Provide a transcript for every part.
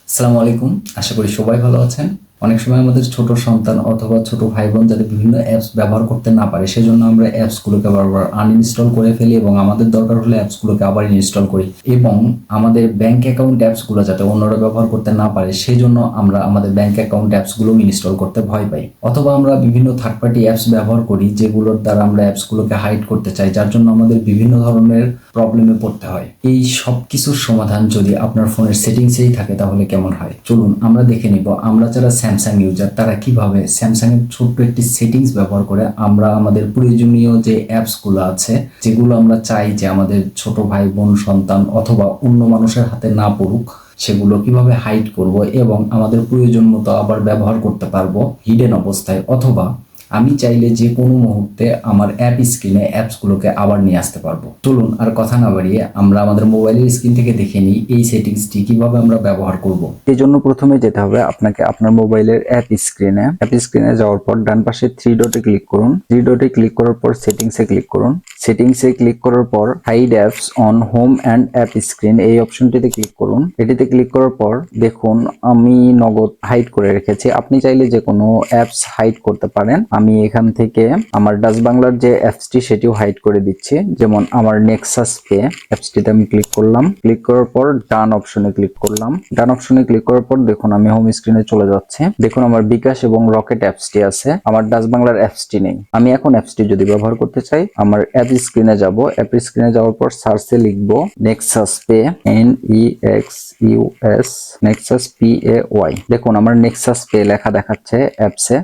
আসসালামু আলাইকুম। আশা করি সবাই ভালো আছেন। অনেক সময় আমাদের ছোট সন্তান অথবা ছোট ভাই বোন যাতে বিভিন্ন অ্যাপস ব্যবহার করতে না পারে সেজন্য আমরা অ্যাপসগুলোকে বারবার আনইনস্টল করে ফেলি এবং আমাদের দরকার হলে অ্যাপসগুলোকে আবার ইনস্টল করি এবং আমাদের ব্যাংক অ্যাকাউন্ট অ্যাপসগুলো যাতে অন্যরা ব্যবহার করতে না পারে সেজন্য আমরা আমাদের ব্যাংক অ্যাকাউন্ট অ্যাপসগুলো ইনস্টল করতে ভয় পাই, অথবা আমরা বিভিন্ন থার্ড পার্টি অ্যাপস ব্যবহার করি যেগুলোর দ্বারা আমরা অ্যাপসগুলোকে হাইড করতে চাই, যার জন্য আমাদের বিভিন্ন ধরনের প্রবলেমে পড়তে হয়। এই সব কিছুর সমাধান যদি আপনার ফোনের সেটিংসেই থাকে তাহলে কেমন হয়, চলুন আমরা দেখে নিব আমরা যারা স্যামসাং ইউজার তারা কিভাবে স্যামসাং এর ছোট্ট একটি সেটিংস ব্যবহার করে আমরা আমাদের প্রয়োজনীয় যে অ্যাপসগুলো আছে যেগুলো আমরা চাই যে আমাদের ছোট ভাই বোন সন্তান অথবা অন্য মানুষের হাতে না পড়ুক সেগুলো কিভাবে হাইড করব এবং আমাদের প্রয়োজন মতো আবার ব্যবহার করতে পারবো হিডেন অবস্থায়, অথবা আমি চাইলে যে কোনো মুহূর্তে আমার অ্যাপ স্ক্রিনে অ্যাপসগুলোকে আবার নিয়ে আসতে পারবো। চলুন আর কথা না বাড়িয়ে আমরা আমাদের মোবাইলের স্ক্রিন থেকে দেখে নিই এই সেটিংসটি কিভাবে আমরা ব্যবহার করব। এই জন্য প্রথমে যেতে হবে আপনাকে আপনার মোবাইলের অ্যাপ স্ক্রিনে যাওয়ার পর ডান পাশে থ্রি ডটে ক্লিক করুন। থ্রি ডটে ক্লিক করার পর সেটিংসে ক্লিক করুন। সেটিংসে ক্লিক করার পর hide apps on home and app screen এই অপশনটিতে ক্লিক করুন। এটিতে ক্লিক করার পর দেখুন আমি নগদ হাইড করে রেখেছি। আপনি চাইলে যে কোনো অ্যাপস হাইড করতে পারেন। আমি এখান থেকে আমার ডাচ বাংলার যে অ্যাপসটি সেটিও হাইড করে দিচ্ছি, যেমন আমার নেক্সাস পে অ্যাপসটিতে আমি ক্লিক করলাম। ক্লিক করার পর ডান অপশনে ক্লিক করলাম। ডান অপশনে ক্লিক করার পর দেখুন আমি হোম স্ক্রিনে চলে যাচ্ছে। দেখুন আমার বিকাশ এবং রকেট অ্যাপসটি আছে, আমার ডাচ বাংলার অ্যাপসটি নেই। আমি এখন অ্যাপসটি যদি ব্যবহার করতে চাই আমার অ্যাপ স্ক্রিনে যাব। অ্যাপ স্ক্রিনে যাওয়ার পর সার্চে লিখবো Nexus pay, NEXUS, Nexus PAY। দেখুন আমার নেক্সাস পে লেখা দেখাচ্ছে অ্যাপসে।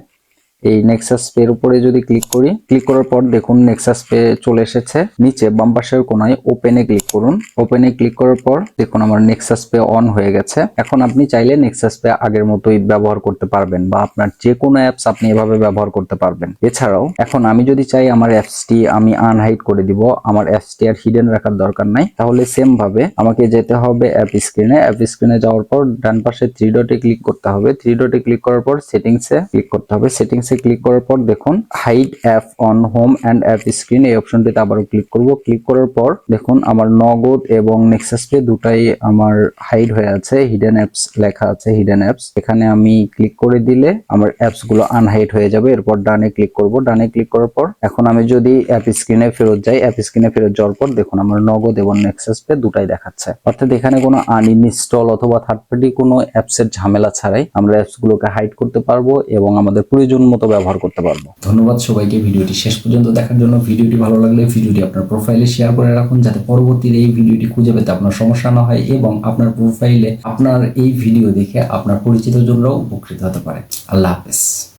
এই নেক্সাস পে এর উপরে যদি ক্লিক করি, ক্লিক করার পর দেখুন নেক্সাস পে চলে এসেছে। নিচে বাম পাশের কোনায় ওপেনে ক্লিক করুন। ওপেনে ক্লিক করার পর দেখুন আমার নেক্সাস পে অন হয়ে গেছে। এখন আপনি চাইলে নেক্সাস পে আগের মতোই ব্যবহার করতে পারবেন বা আপনার যে কোনো অ্যাপস আপনি এভাবে ব্যবহার করতে পারবেন। এছাড়াও এখন আমি যদি চাই আমার অ্যাপসটি আমি আনহাইড করে দিব, আমার অ্যাপসটি আর হিডেন রাখার দরকার নাই, তাহলে সেম ভাবে আমাকে যেতে হবে অ্যাপ স্ক্রিনে। অ্যাপ স্ক্রিনে যাওয়ার পর ডান পাশে থ্রি ডটে ক্লিক করতে হবে। থ্রি ডটে ক্লিক করার পর সেটিংসে ক্লিক করতে হবে। সেটিংসে ক্লিক করার পর দেখুন hide app on home and app screen এই অপশনটিতে আবারও ক্লিক করব। ক্লিক করার পর দেখুন আমার নগদ এবং নেক্সাস পে দুটাই আমার হাইড হয়ে আছে, হিডেন অ্যাপস লেখা আছে, হিডেন অ্যাপস। এখানে আমি ক্লিক করে দিলে আমার অ্যাপস গুলো আনহাইড হয়ে যাবে। এরপর ডানে ক্লিক করব। ডানে ক্লিক করার পর এখন আমি যদি অ্যাপ স্ক্রিনে ফেরত যাই, অ্যাপ স্ক্রিনে ফেরত যাওয়ার পর দেখুন আমার নগদ এবং নেক্সাস পে দুটাই দেখাচ্ছে। অর্থাৎ এখানে কোনো আনইনস্টল অথবা থার্ড পার্টি কোনো অ্যাপসের ঝামেলা ছাড়াই আমরা অ্যাপস গুলোকে হাইড করতে পারবো এবং আমাদের প্রয়োজন মতো ব্যবহার করতে পারবো। ধন্যবাদ সবাইকে ভিডিওটি শেষ পর্যন্ত দেখার জন্য। ভিডিওটি ভালো লাগলে ভিডিওটি আপনার প্রোফাইলে শেয়ার করে রাখুন যাতে পরবর্তীতে এই ভিডিওটি খুঁজে পেতে আপনার সমস্যা না হয় এবং আপনার প্রোফাইলে আপনার এই ভিডিও দেখে আপনার পরিচিত জনরাও উপকৃত হতে পারে। আল্লাহ হাফেজ।